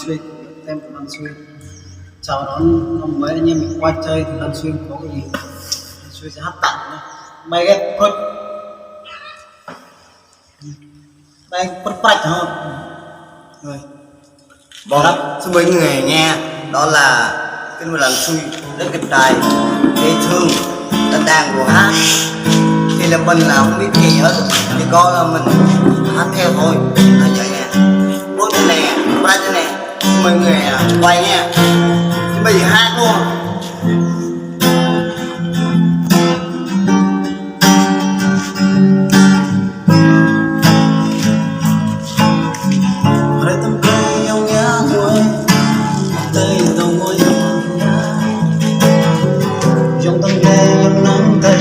Xuyên, tem của Lan Xuyên. Chào đón năm mới anh em mình quay chơi thì Lan Xuyên có cái gì Lan Xuyên sẽ hát tặng nhé. Mày ghép quất đây quất bạch không rồi vâng xin mời người nghe đó là cái một lần xui rất đẹp trai dễ thương ta đang của hát thì là mình là không biết gì hết, chỉ có là mình hát theo thôi là vậy nè, bốn thế nè, ba thế nè, mời người quay nha, thì bây giờ hát luôn. trong tâm nghe trong nắng tay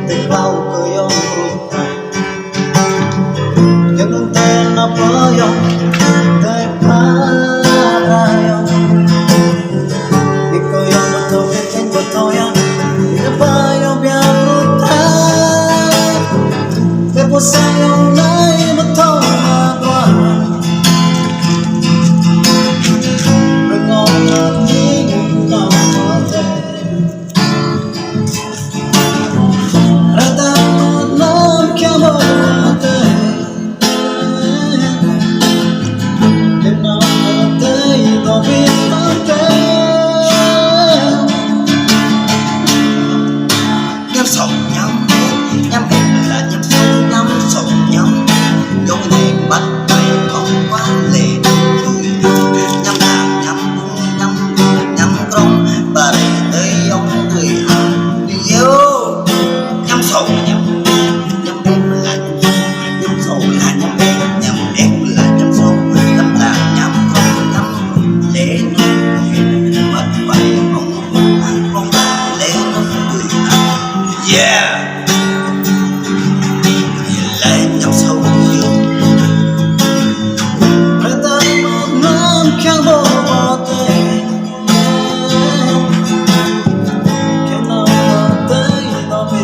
tình lau cười ông ruột những nắng tay nó vỡ dòng tay phá ra dòng đi cười ông mà thôi cái chân của tôi nó bay ông bia ruột tha cái bút say ông nay mà thôi mà qua rồi ngon ngọt đi nào mà thế nhắm sầu nhắm nhắm em là nhắm sầu nhắm sầu nhắm giống này bắt tay không quá lệ tôi nhắm hàng nhắm rong bà đây tới ông người hàng đi yêu nhắm sầu nhắm em là nhắm sầu là nhắm em là nhắm sầu nhắm là nhắm rong nhắm lệ bắt tay không lệ người hàng yeah lại nhắm sâu dương người ta một năm chẳng bỏ bỏ tay khi nào mà tới nó về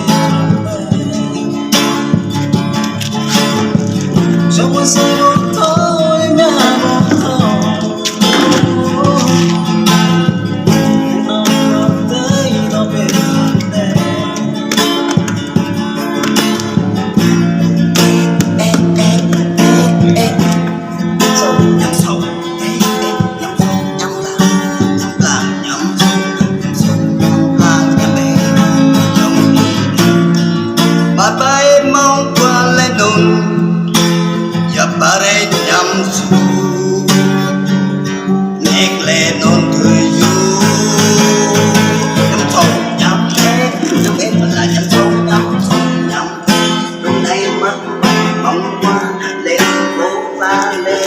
trong một giây một thôi nhà một thầu khi nào mà tới nó về Bare nhắm su nét lệ non thời du nhắm sâu nhắm em là nhắm sâu nhắm lúc này mắt mong qua lên phố ta lên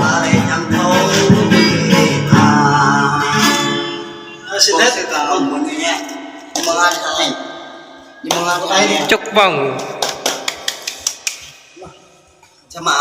bare nhắm sâu xin hết cảm ơn mọi người nha, cảm ơn anh này, cảm ơn anh đây đi chúc mừng. Chào mừng